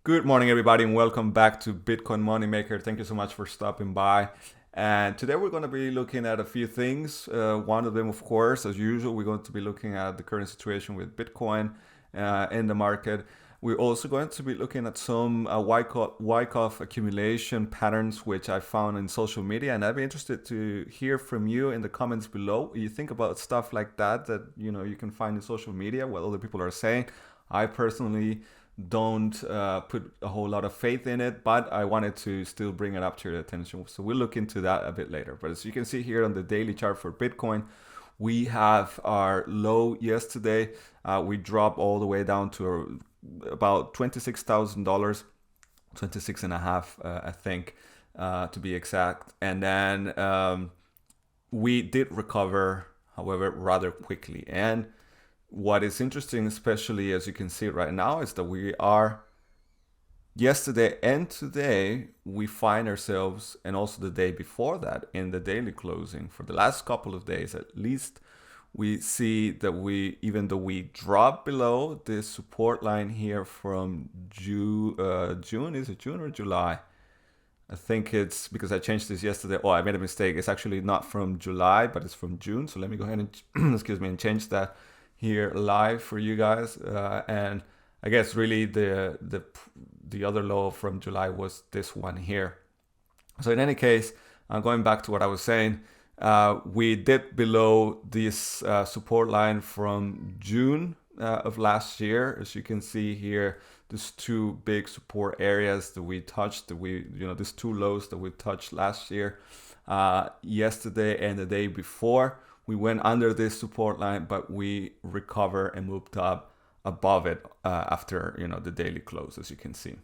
Good morning, everybody, and welcome back to Bitcoin Moneymaker. Thank you so much for stopping by. And today we're going to be looking at a few things. One of them, of course, as usual, we're going to be looking at the current situation with Bitcoin in the market. We're also going to be looking at some Wyckoff accumulation patterns, which I found in social media. And I'd be interested to hear from you in the comments below. You think about stuff like that you can find in social media, what other people are saying. I personally don't put a whole lot of faith in it, but I wanted to still bring it up to your attention. So we'll look into that a bit later. But as you can see here on the daily chart for Bitcoin, we have our low yesterday. We dropped all the way down to about $26,000, 26 and a half, I think, to be exact. And then we did recover, however, rather quickly. And what is interesting, especially as you can see right now, is that we are yesterday and today, we find ourselves, and also the day before that, in the daily closing. For the last couple of days at least, we see that even though we dropped below this support line here from June, is it June or July? I think it's because I changed this yesterday. Oh, I made a mistake. It's actually not from July, but it's from June. So let me go ahead and excuse me, and change that here live for you guys. And I guess really the other low from July was this one here. So in any case, going back to what I was saying, we dipped below this support line from June of last year. As you can see here, there's two big support areas that we touched, these two lows that we touched last year, yesterday and the day before. We went under this support line, but we recovered and moved up above it after the daily close, as you can see.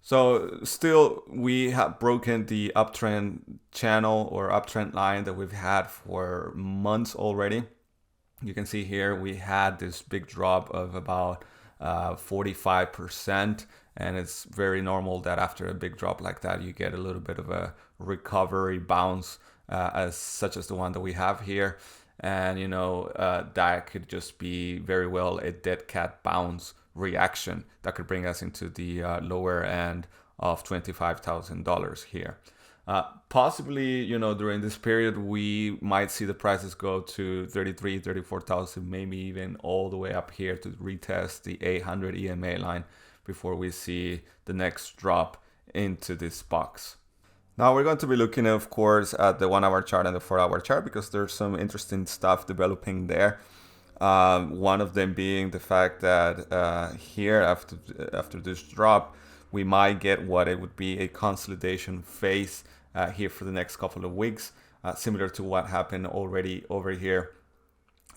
So still, we have broken the uptrend channel or uptrend line that we've had for months already. You can see here we had this big drop of about 45%, and it's very normal that after a big drop like that, you get a little bit of a recovery bounce, such as the one that we have here. And that could just be very well a dead cat bounce reaction that could bring us into the lower end of $25,000 here. Possibly, during this period, we might see the prices go to 33, 34,000, maybe even all the way up here to retest the 800 EMA line before we see the next drop into this box. Now we're going to be looking, of course, at the 1 hour chart and the 4 hour chart, because there's some interesting stuff developing there. One of them being the fact that here, after this drop, we might get what it would be a consolidation phase here for the next couple of weeks, similar to what happened already over here.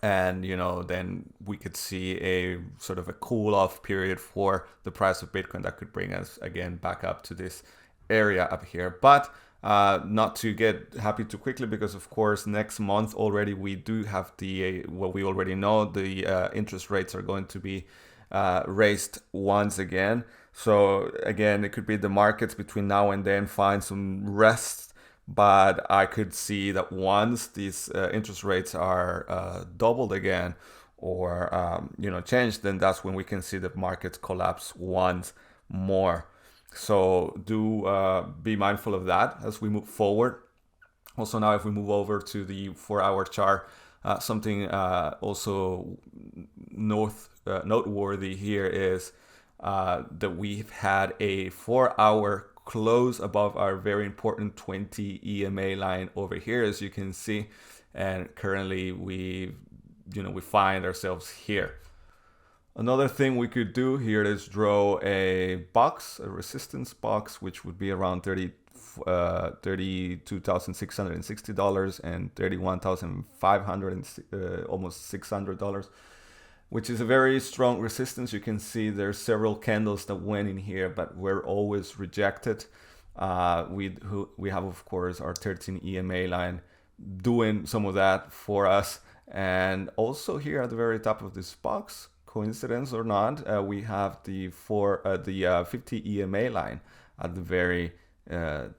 And then we could see a sort of a cool off period for the price of Bitcoin that could bring us again back up to this area up here. But not to get happy too quickly, because of course next month already we do have what we already know, the interest rates are going to be raised once again. So again, it could be the markets between now and then find some rest, but I could see that once these interest rates are doubled again or changed, then that's when we can see the markets collapse once more. So do be mindful of that as we move forward. Also, now if we move over to the 4 hour chart, something also noteworthy here is that we've had a 4 hour close above our very important 20 EMA line over here, as you can see, and currently we find ourselves here. Another thing we could do here is draw a resistance box, which would be around $32,660 and $31,500, almost $600, which is a very strong resistance. You can see there's several candles that went in here, but were always rejected. We have, of course, our 13 EMA line doing some of that for us. And also here at the very top of this box, coincidence or not, we have the 50 EMA line at the very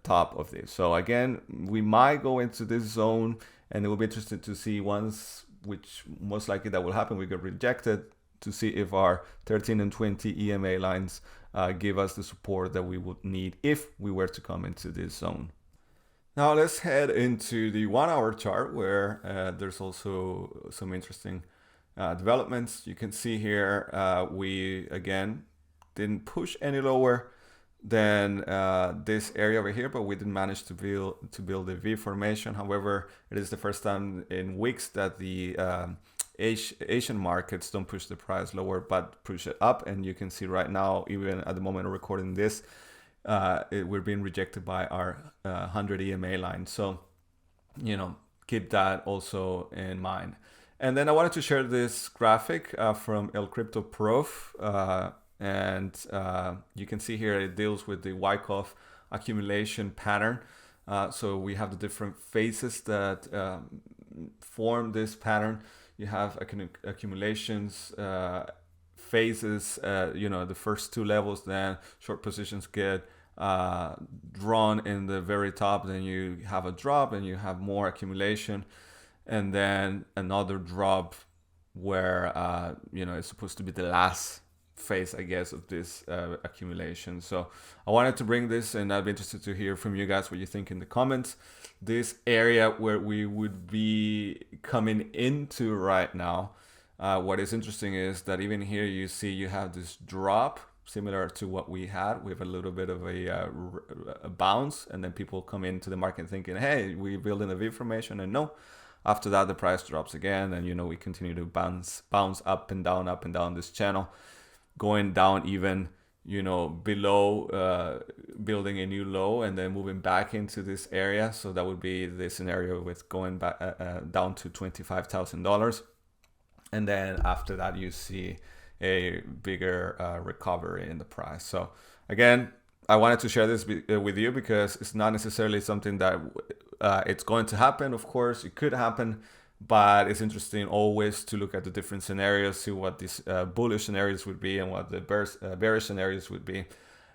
top of this. So again, we might go into this zone, and it will be interesting to see once, which most likely that will happen, we get rejected, to see if our 13 and 20 EMA lines give us the support that we would need if we were to come into this zone. Now let's head into the 1 hour chart, where there's also some interesting developments. You can see here we again didn't push any lower than this area over here, but we didn't manage to build a V formation. However, it is the first time in weeks that the Asian markets don't push the price lower but push it up, and you can see right now, even at the moment of recording this, we're being rejected by our 100 EMA line. So, you know, keep that also in mind. And then I wanted to share this graphic from El Crypto Prof, and you can see here it deals with the Wyckoff accumulation pattern. So we have the different phases that form this pattern. You have accumulations, phases, you know, the first two levels, then short positions get drawn in the very top, then you have a drop and you have more accumulation, and then another drop where, you know, it's supposed to be the last phase, I guess, of this accumulation. So I wanted to bring this, and I'd be interested to hear from you guys what you think in the comments. This area where we would be coming into right now, what is interesting is that even here you see you have this drop similar to what we had. We have a little bit of a bounce, and then people come into the market thinking, hey, we're building a V formation, and no. After that, the price drops again, and you know, we continue to bounce up and down this channel, going down even, you know, below, building a new low, and then moving back into this area. So that would be the scenario with going back down to $25,000, and then after that you see a bigger recovery in the price. So again, I wanted to share this with you because it's not necessarily something that it's going to happen. Of course, it could happen, but it's interesting always to look at the different scenarios, see what these bullish scenarios would be and what the bearish scenarios would be.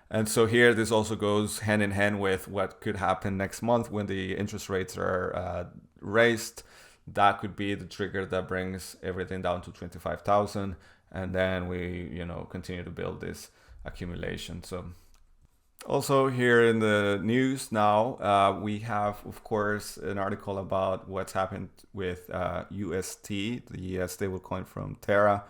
And so here, this also goes hand in hand with what could happen next month when the interest rates are raised. That could be the trigger that brings everything down to 25,000, and then we, you know, continue to build this accumulation. So also here in the news now, we have, of course, an article about what's happened with UST, the stablecoin from Terra,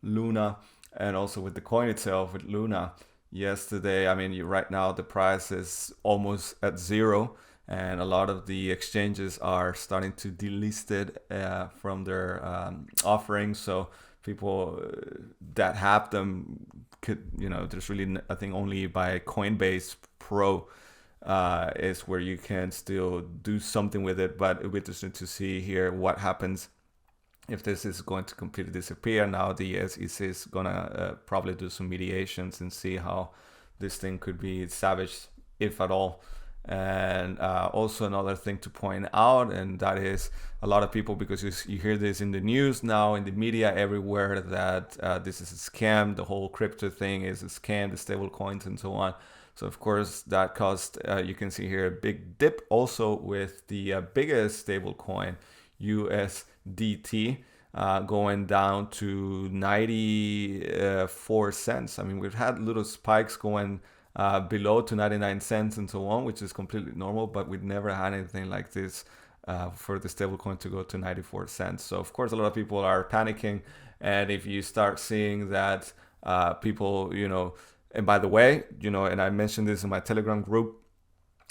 Luna, and also with the coin itself, with Luna. Yesterday, I mean, right now the price is almost at zero, and a lot of the exchanges are starting to delist it from their offerings. So people that have them could, you know, there's really, I think only by Coinbase Pro is where you can still do something with it. But it'll be interesting to see here what happens if this is going to completely disappear. Now the SEC is gonna probably do some mediations and see how this thing could be salvaged, if at all. And also another thing to point out, and that is a lot of people, because you hear this in the news now, in the media everywhere, that this is a scam, the whole crypto thing is a scam, the stable coins and so on. So of course that caused, you can see here, a big dip also with the biggest stable coin, USDT, going down to 94 cents. I mean, we've had little spikes going below to 99 cents and so on, which is completely normal, but we've never had anything like this for the stablecoin to go to 94 cents. So of course a lot of people are panicking, and if you start seeing that people, you know, and by the way, you know, and I mentioned this in my Telegram group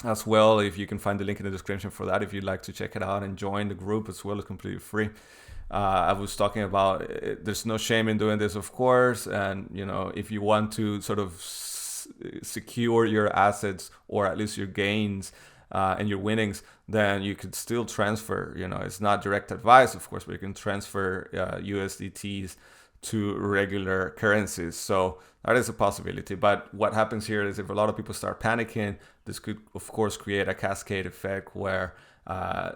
as well, if you can find the link in the description for that, if you'd like to check it out and join the group as well, it's completely free. I was talking about there's no shame in doing this, of course, and you know, if you want to sort of secure your assets, or at least your gains and your winnings, then you could still transfer. You know, it's not direct advice, of course, but you can transfer USDTs to regular currencies. So that is a possibility. But what happens here is if a lot of people start panicking, this could, of course, create a cascade effect where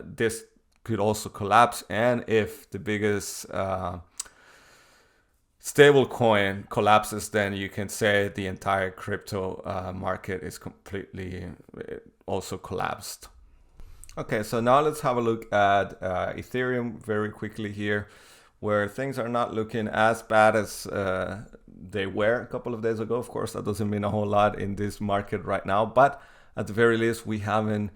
this could also collapse. And if the biggest stable coin collapses, then you can say the entire crypto market is completely also collapsed. Okay, so now let's have a look at Ethereum very quickly here. where things are not looking as bad as they were a couple of days ago. Of course, that doesn't mean a whole lot in this market right now, but at the very least, we haven't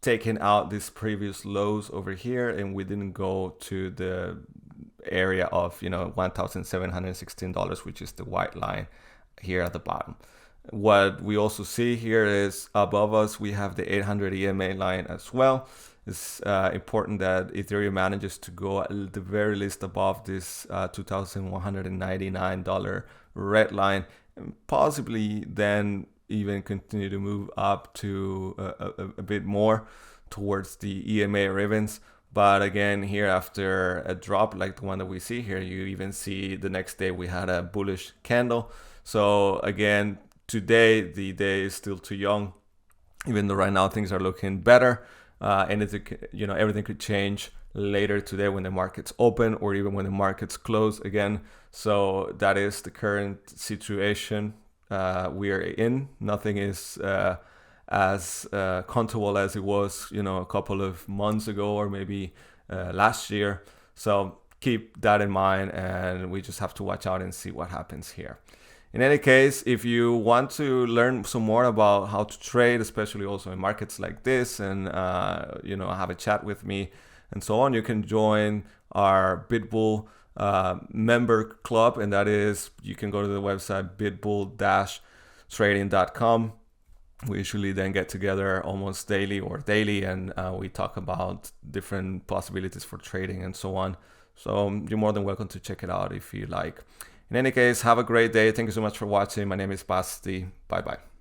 taken out these previous lows over here, and we didn't go to the area of $1,716, which is the white line here at the bottom. What we also see here is above us we have the 800 EMA line as well. It's important that Ethereum manages to go at the very least above this $2,199 red line, and possibly then even continue to move up to a bit more towards the EMA ribbons. But again, here after a drop like the one that we see here, you even see the next day we had a bullish candle. So again, today the day is still too young, even though right now things are looking better. And everything could change later today when the markets open, or even when the markets close again. So that is the current situation we are in. Nothing is as comfortable as it was, a couple of months ago, or maybe last year. So keep that in mind, and we just have to watch out and see what happens here. In any case, if you want to learn some more about how to trade, especially also in markets like this, and have a chat with me and so on, you can join our BitBull member club, and that is, you can go to the website bitbull-trading.com. We usually then get together almost daily, and we talk about different possibilities for trading and so on. So you're more than welcome to check it out if you like. In any case, have a great day. Thank you so much for watching. My name is Basti. Bye-bye.